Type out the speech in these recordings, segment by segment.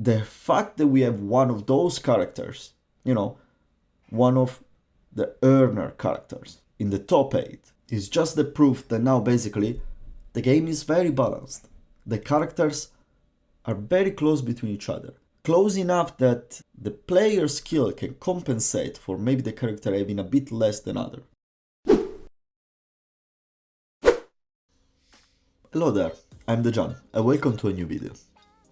the fact that we have one of those characters, one of the earner characters in the top 8, is just the proof that now basically the game is very balanced. The characters are very close between each other. Close enough that the player's skill can compensate for maybe the character having a bit less than other. Hello there, I'm Dejan and welcome to a new video.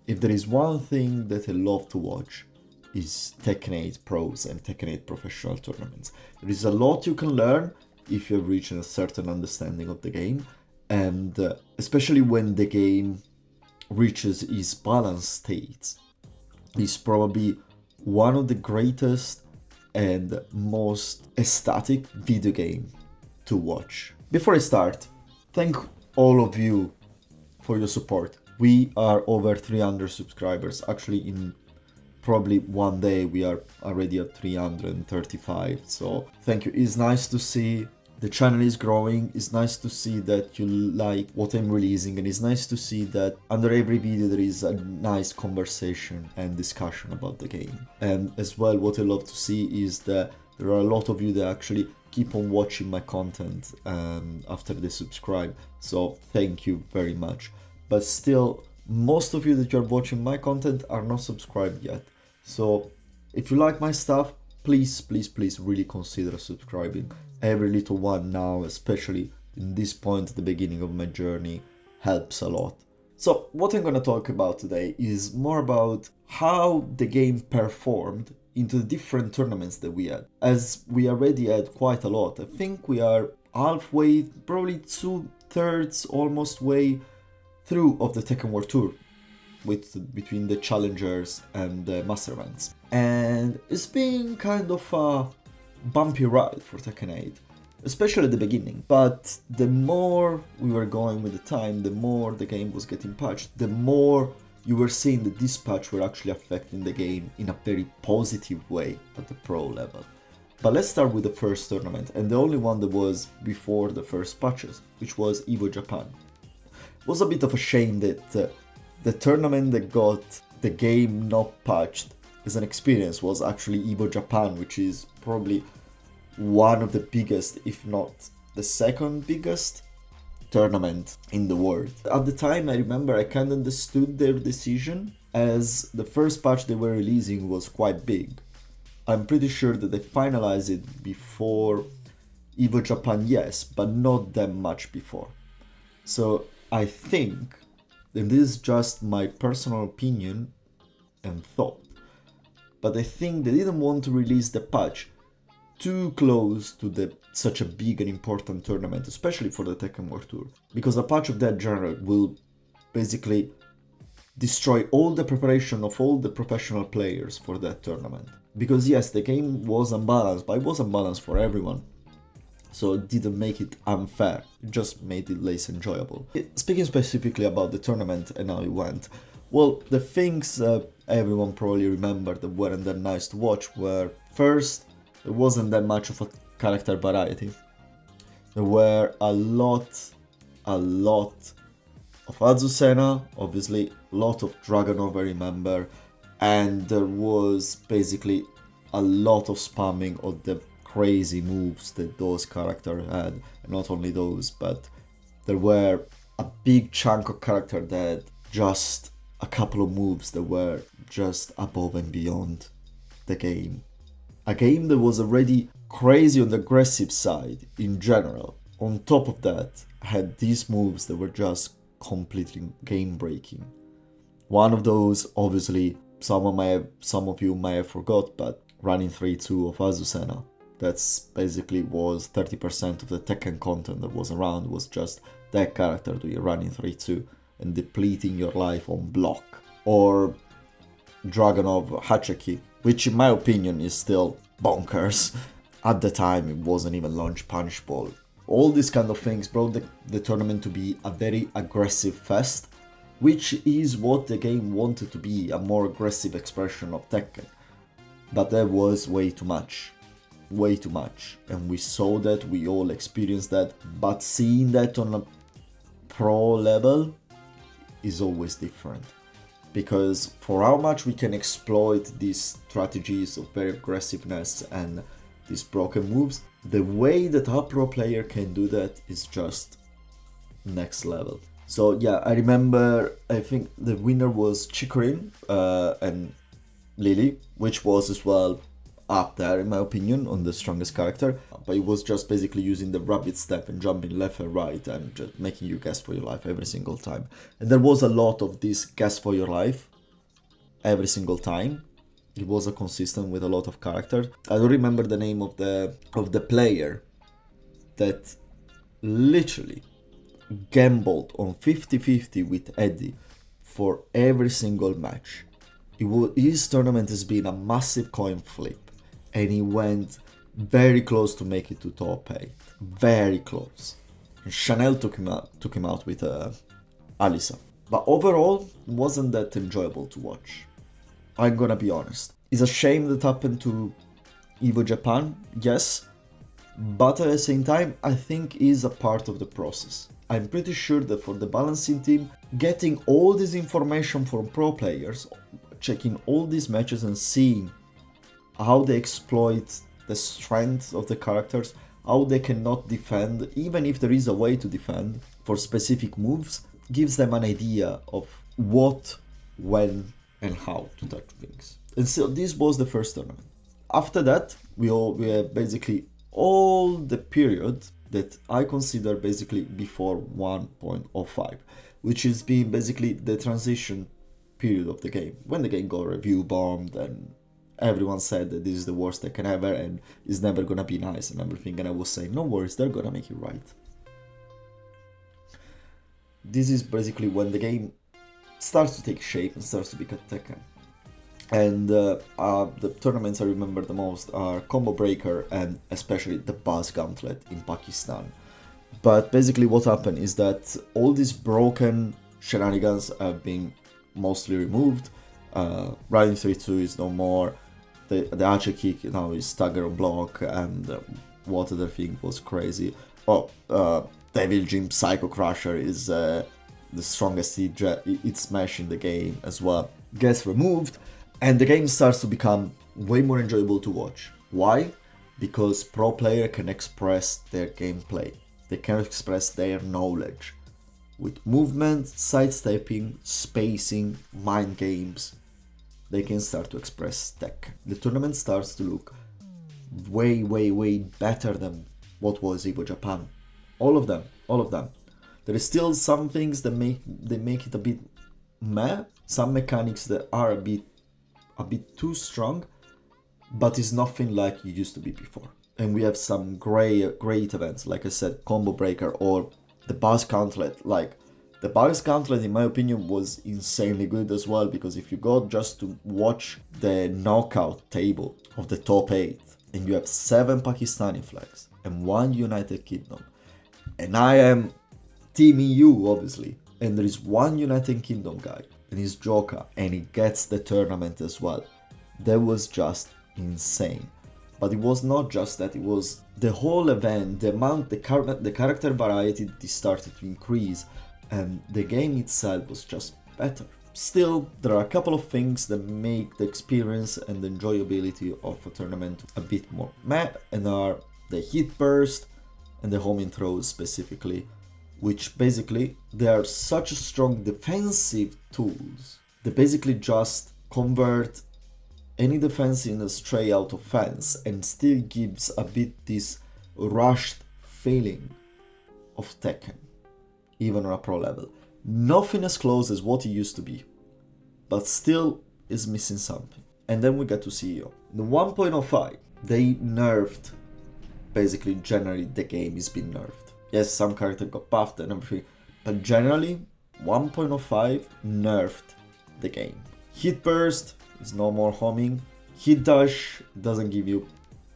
If there is one thing that I love to watch, is Tekken 8 Pros and Tekken 8 Professional tournaments. There is a lot you can learn if you have reached a certain understanding of the game, and especially when the game reaches its balanced states. It's probably one of the greatest and most ecstatic video game to watch. Before I start, thank all of you for your support. We are over 300 subscribers. Actually, in probably one day we are already at 335, so thank you. It's nice to see the channel is growing. It's nice to see that you like what I'm releasing, and it's nice to see that under every video there is a nice conversation and discussion about the game. And as well, what I love to see is that there are a lot of you that actually keep on watching my content after they subscribe, so thank you very much. But still, most of you that you're watching my content are not subscribed yet, so if you like my stuff, please really consider subscribing. Every little one now, especially in this point at the beginning of my journey, helps a lot. So what I'm gonna talk about today is more about how the game performed into the different tournaments that we had. As we already had quite a lot, I think we are halfway, probably 2/3 almost way through of the Tekken World Tour, between the challengers and the master events. And it's been kind of a bumpy ride for Tekken 8, especially at the beginning. But the more we were going with the time, the more the game was getting patched, the more you were seeing that this patch were actually affecting the game in a very positive way at the pro level. But let's start with the first tournament, and the only one that was before the first patches, which was EVO Japan. It was a bit of a shame that the tournament that got the game not patched as an experience was actually EVO Japan, which is probably one of the biggest, if not the second biggest tournament in the world. At the time, I remember I kind of understood their decision, as the first patch they were releasing was quite big. I'm pretty sure that they finalized it before EVO Japan, yes, but not that much before. So I think, and this is just my personal opinion and thought, but I think they didn't want to release the patch too close to such a big and important tournament, especially for the Tekken World Tour, because a patch of that genre will basically destroy all the preparation of all the professional players for that tournament. Because yes, the game was unbalanced, but it was unbalanced for everyone, so it didn't make it unfair, it just made it less enjoyable. Speaking specifically about the tournament and how it went, well, the things everyone probably remembered that weren't that nice to watch were, first, there wasn't that much of a character variety. There were a lot of Azucena, obviously, a lot of Dragunov, I remember, and there was basically a lot of spamming of the crazy moves that those characters had. And not only those, but there were a big chunk of character that just a couple of moves that were just above and beyond the game. A game that was already crazy on the aggressive side in general, on top of that, had these moves that were just completely game breaking. One of those, obviously, some of you might have forgot, but running 3-2 of Azucena. That's basically was 30% of the Tekken content that was around, was just that character doing running 3-2 and depleting your life on block. Or Dragunov Hacheki, which in my opinion is still bonkers. At the time it wasn't even launch punch ball. All these kind of things brought the tournament to be a very aggressive fest, which is what the game wanted to be, a more aggressive expression of Tekken. But that was way too much, and we saw that, we all experienced that, but seeing that on a pro level is always different. because for how much we can exploit these strategies of very aggressiveness and these broken moves, the way that a pro player can do that is just next level. So yeah, I remember, I think the winner was Chikorin and Lily, which was as well up there in my opinion on the strongest character, but it was just basically using the rabbit step and jumping left and right and just making you guess for your life every single time. And there was a lot of this guess for your life every single time. It was a consistent with a lot of characters. I don't remember the name of the player that literally gambled on 50-50 with Eddie for every single match. His tournament has been a massive coin flip, and he went very close to make it to top 8. Very close. And Chanel took him out with Alisa. But overall, it wasn't that enjoyable to watch. I'm gonna be honest. It's a shame that happened to EVO Japan, yes, but at the same time, I think is a part of the process. I'm pretty sure that for the balancing team, getting all this information from pro players, checking all these matches and seeing how they exploit the strength of the characters, how they cannot defend, even if there is a way to defend for specific moves, gives them an idea of what, when, and how to touch things. And so this was the first tournament. After that, we had basically all the period that I consider basically before 1.05, which is being basically the transition period of the game, when the game got review bombed and everyone said that this is the worst Tekken ever and it's never gonna be nice and everything, and I was saying, no worries, they're gonna make it right. This is basically when the game starts to take shape and starts to become Tekken. And the tournaments I remember the most are Combo Breaker and especially the Buzz Gauntlet in Pakistan. But basically what happened is that all these broken shenanigans have been mostly removed. Riding 3-2 is no more. The archer kick now is stagger block, and what other thing was crazy. Devil Jim Psycho Crusher is the strongest hit smash in the game as well. Gets removed, and the game starts to become way more enjoyable to watch. Why? Because pro player can express their gameplay. They can express their knowledge with movement, sidestepping, spacing, mind games. They can start to express tech. The tournament starts to look way, way, way better than what was EVO Japan. All of them. There is still some things that make it a bit meh. Some mechanics that are a bit too strong, but it's nothing like it used to be before. And we have some great events, like I said, Combo Breaker or the Buzz Gauntlet. Like, the Buzz Gauntlet, in my opinion, was insanely good as well, because if you go just to watch the knockout table of the top 8, and you have 7 Pakistani flags and 1 United Kingdom, and I am Team EU, obviously, and there is 1 United Kingdom guy, and he's Joka, and he gets the tournament as well. That was just insane. But it was not just that, it was the whole event, the amount, the character variety started to increase, and the game itself was just better. Still, there are a couple of things that make the experience and the enjoyability of a tournament a bit more meh, and are the hit burst and the homing throws specifically, which basically they are such strong defensive tools. They basically just convert any defense in a stray out offense and still gives a bit this rushed feeling of Tekken, even on a pro level. Nothing as close as what it used to be, but still is missing something. And then we get to CEO. In the 1.05, they nerfed, basically generally the game is being nerfed. Yes, some character got buffed and everything, but generally 1.05 nerfed the game. Hit burst is no more homing. Hit dash doesn't give you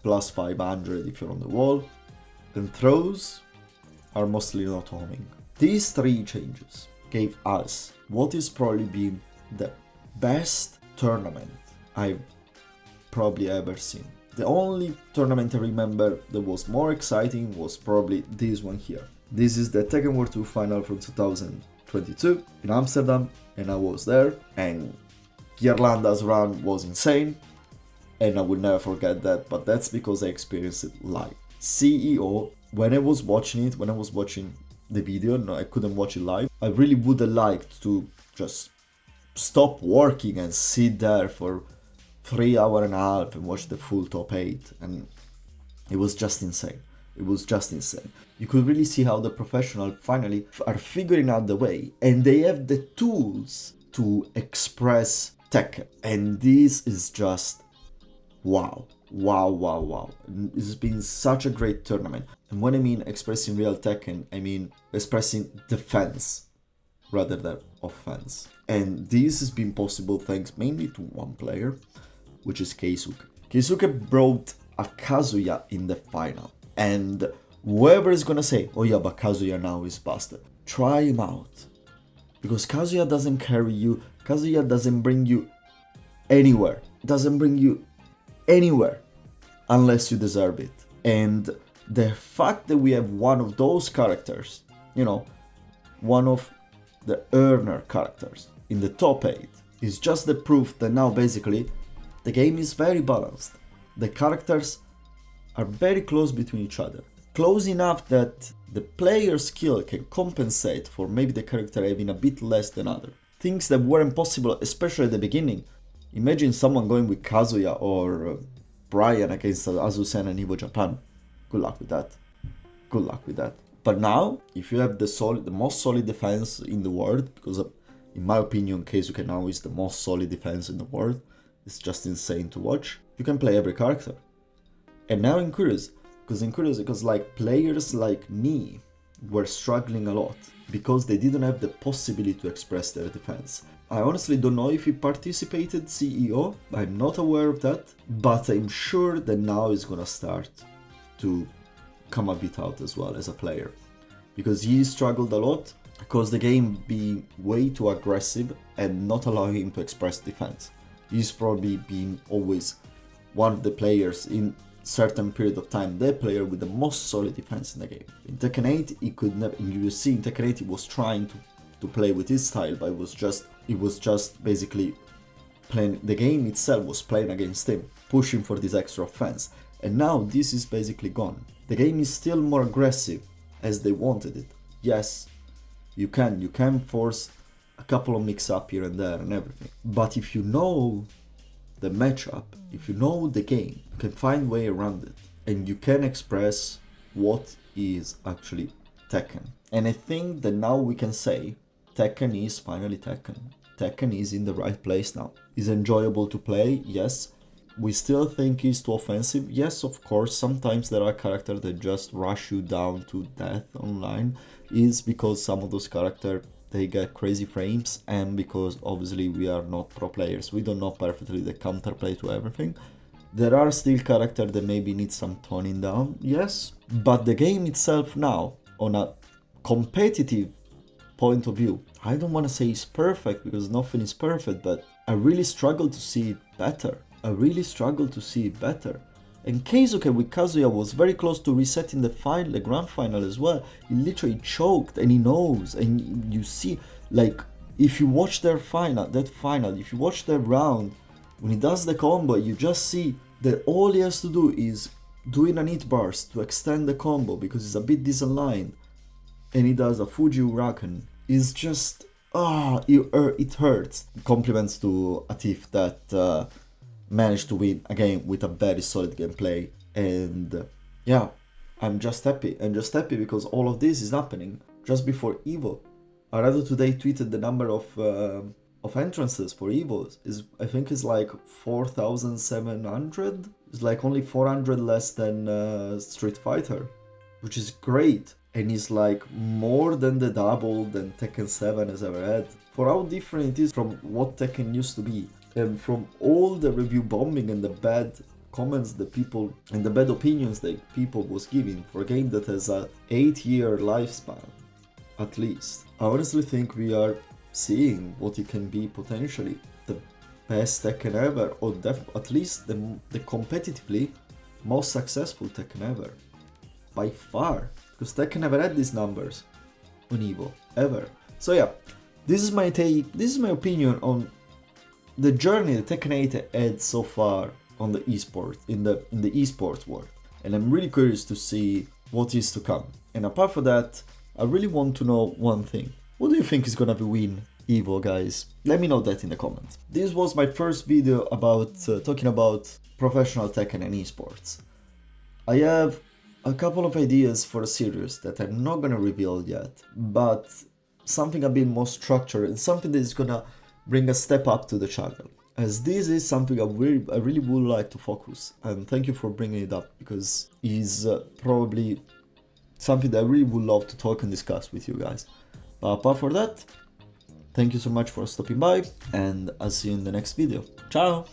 plus 500 if you're on the wall. And throws are mostly not homing. These 3 changes gave us what is probably been the best tournament I've probably ever seen. The only tournament I remember that was more exciting was probably this one here. This is the Tekken World 2 final from 2000 22 in Amsterdam, and I was there, and Girlanda's run was insane, and I will never forget that, but that's because I experienced it live. CEO, when I was watching the video, no, I couldn't watch it live, I really would have liked to just stop working and sit there for 3 hours and a half and watch the full top 8, and it was just insane. It was just insane. You could really see how the professionals finally are figuring out the way, and they have the tools to express Tekken. And this is just wow. Wow, wow, wow. It's been such a great tournament. And when I mean expressing real Tekken, I mean expressing defense rather than offense. And this has been possible thanks mainly to one player, which is Keisuke. Keisuke brought a Kazuya in the final. And whoever is gonna say, oh yeah, but Kazuya now is busted, try him out. Because Kazuya doesn't carry you, Kazuya doesn't bring you anywhere. Doesn't bring you anywhere unless you deserve it. And the fact that we have one of those characters, you know, one of the earner characters in the top 8 is just the proof that now basically the game is very balanced. The characters are very close between each other. Close enough that the player's skill can compensate for maybe the character having a bit less than other. Things that weren't possible, especially at the beginning. Imagine someone going with Kazuya or Brian against Azusen and EVO Japan. Good luck with that. Good luck with that. But now, if you have the most solid defense in the world, because in my opinion, Keisuke now is the most solid defense in the world, it's just insane to watch, you can play every character. And now in Curious, because like players like me were struggling a lot because they didn't have the possibility to express their defense. I honestly don't know if he participated CEO, I'm not aware of that, but I'm sure that now he's gonna start to come a bit out as well as a player. Because he struggled a lot, because the game being way too aggressive and not allowing him to express defense. He's probably been always one of the players in certain period of time, the player with the most solid defense in the game. In Tekken 8, he could never, you see in Tekken 8 he was trying to play with his style, but it was just basically playing, the game itself was playing against him, pushing for this extra offense. And now this is basically gone. The game is still more aggressive as they wanted it. Yes, you can force a couple of mix-up here and there and everything. But if you know the matchup, if you know the game, you can find way around it. And you can express what is actually Tekken. And I think that now we can say Tekken is finally Tekken. Tekken is in the right place now. It's enjoyable to play, yes. We still think it's too offensive. Yes, of course, sometimes there are characters that just rush you down to death online. Is because some of those characters, they get crazy frames, and because obviously we are not pro players. We don't know perfectly the counterplay to everything. There are still characters that maybe need some toning down, yes. But the game itself now, on a competitive point of view, I don't want to say it's perfect because nothing is perfect, but I really struggle to see it better. I really struggle to see it better. And Keisuke with Kazuya was very close to resetting the final, the grand final as well. He literally choked, and he knows, and you see, like, if you watch their final, if you watch their round, when he does the combo, you just see that all he has to do is doing an hit burst to extend the combo because it's a bit disaligned, and he does a Fuji Uraken. It's just, it hurts. Compliments to Atif that managed to win a game with a very solid gameplay, and yeah, I'm just happy. I'm just happy because all of this is happening just before EVO. Arado today tweeted the number of entrances for EVOs is, I think, is like 4,700. It's like only 400 less than Street Fighter, which is great, and is like more than the double than Tekken 7 has ever had. For how different it is from what Tekken used to be. And from all the review bombing and the bad comments that people and the bad opinions that people was giving for a game that has a 8-year lifespan at least, I honestly think we are seeing what it can be potentially the best Tekken ever, or at least the competitively most successful Tekken ever by far, because Tekken never had these numbers on EVO ever. So yeah, this is my take, this is my opinion on the journey that Tekken 8 had so far on the esports, in the esports world. And I'm really curious to see what is to come. And apart from that, I really want to know one thing. What do you think is gonna win EVO, guys? Let me know that in the comments. This was my first video about talking about professional Tekken and esports. I have a couple of ideas for a series that I'm not gonna reveal yet, but something a bit more structured and something that is gonna bring a step up to the channel, as this is something I really would like to focus, and thank you for bringing it up, because it's probably something that I really would love to talk and discuss with you guys. But apart from that, thank you so much for stopping by, and I'll see you in the next video. Ciao!